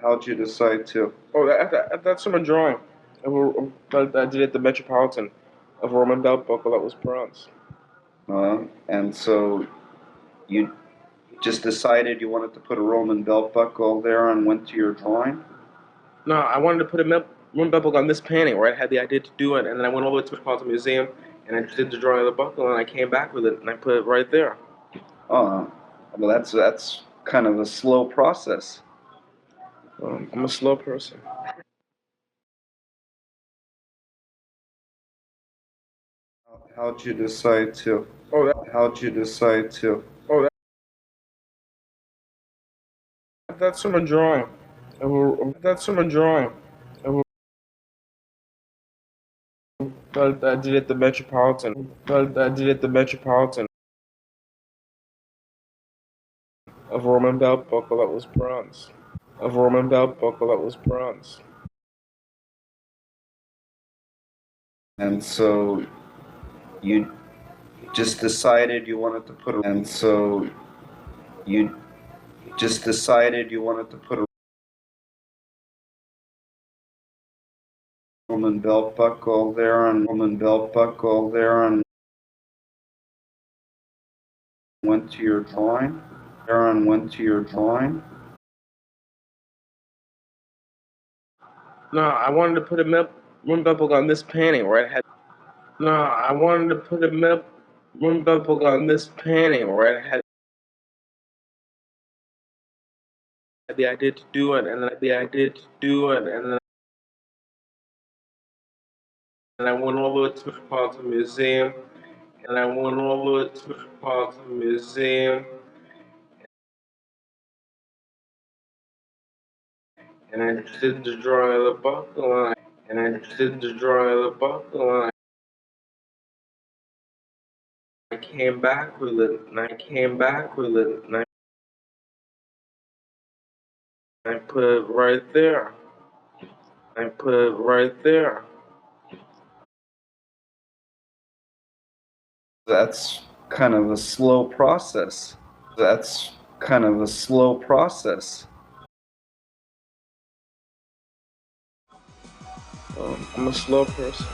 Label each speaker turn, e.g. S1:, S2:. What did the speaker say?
S1: How'd you decide to?
S2: Oh, that's from a drawing that I did at the Metropolitan of a Roman belt buckle that was bronze.
S1: And so you just decided you wanted to put a Roman belt buckle there and went to your drawing?
S2: No, I wanted to put a Roman belt buckle on this painting, right? I had the idea to do it, and then I went all the way to the Metropolitan Museum and I did the drawing of the buckle, and I came back with it and I put it right there.
S1: Uh, well, that's kind of a slow process.
S2: I'm a slow person.
S1: How'd you decide to?
S2: Oh,
S1: How'd you decide to?
S2: oh, that's from a drawing. That's from a drawing that I did at the Metropolitan. That I did at the Metropolitan of a Roman belt buckle that was bronze. Of a Roman belt buckle that was bronze.
S1: And so you just decided you wanted to put a, and so you just decided you wanted to put a Roman belt buckle there and Roman belt buckle there and went to your drawing? There and went to your drawing?
S2: No, I wanted to put a Roman belt buckle on this painting, right? No, I wanted to put a Roman belt buckle on this painting, right? I had the idea to do it, and then the idea to do it, and then I went all the way to the Metropolitan Museum, and I went all the way to the Metropolitan Museum, and I did the drawing of the buckle, and I did the drawing of the buckle, and I came back with it, and I came back with it, and I put it right there. I put it right there.
S1: That's kind of a slow process. That's kind of a slow process.
S2: I'm a slow person.